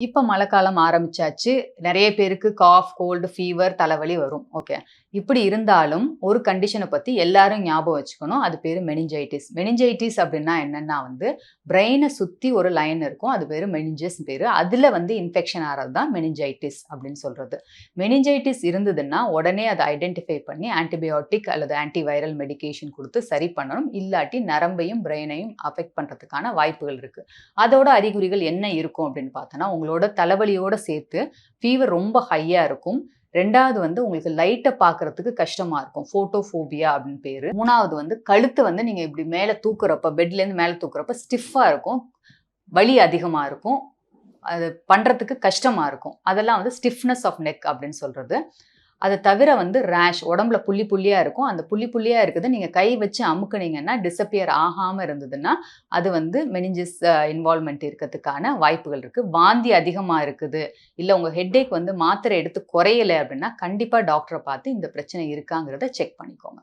இப்ப மழைக்காலம் ஆரம்பிச்சாச்சு. நெறைய பேருக்கு காஃப், கோல்டு, ஃபீவர், தலைவலி வரும். ஓகே. இப்படி இருந்தாலும் ஒரு கண்டிஷன பத்தி எல்லாரும் ஞாபகம் வச்சுக்கணும். அது பேரு மெனிஞ்சைட்டிஸ். மெனிஞ்சைட்டிஸ் அப்படின்னா என்னன்னா பிரெயின சுத்தி ஒரு லைன் இருக்கும். அது பேரு மெனிஞ்சஸ் பேரு. அதுல இன்ஃபெக்ஷன் ஆறது தான் மெனிஞ்சைட்டிஸ் அப்படின்னு சொல்றது. மெனிஞ்சைட்டிஸ் இருந்ததுன்னா, உடனே அத ஐடென்டிஃபை பண்ணி ஆன்டிபயோட்டிக் அல்லது ஆன்டிவைரல் மெடிகேஷன் குடுத்து சரி பண்ணணும். இல்லாட்டி நரம்பையும், பிரெயினையும் அஃபெக்ட் பண்றதுக்கான வாய்ப்புகள் இருக்கு. அதோட அறிகுறிகள் என்ன இருக்கும் அப்படின்னு பார்த்தோன்னா, உங்களோட தலைவலியோட சேர்த்து ஃபீவர் ரொம்ப ஹையா இருக்கும். 2வது உங்களுக்கு லைட்ட பார்க்கறதுக்கு கஷ்டமா இருக்கும். ஃபோட்டோஃபோபியா அப்படின்னு பேரு. 3வது கழுத்து நீங்க இப்படி மேல தூக்குறப்ப, பெட்லேருந்து மேல தூக்குறப்ப ஸ்டிஃப்பா இருக்கும். வலி அதிகமா இருக்கும். அது பண்றதுக்கு கஷ்டமா இருக்கும். அதெல்லாம் ஸ்டிஃப்னஸ் ஆஃப் நெக் அப்படின்னு சொல்றது. அத தவிர ரேஷ் உடம்புல புள்ளி புள்ளியா இருக்கும். அந்த புள்ளி புள்ளியா இருக்கிறத நீங்க கை வச்சு அமுக்குனீங்கன்னா, டிஸப்பியர் ஆகாம இருந்ததுன்னா, அது மெனிஞ்சஸ் இன்வால்வ்மென்ட் இருக்கிறதுக்கான வாய்ப்புகள் இருக்கு. வாந்தி அதிகமா இருக்குது, இல்ல உங்க ஹெட்டேக் மாத்திரை எடுத்து குறையல அப்படின்னா, கண்டிப்பா டாக்டர பார்த்து இந்த பிரச்சனை இருக்காங்கிறத செக் பண்ணிக்கோங்க.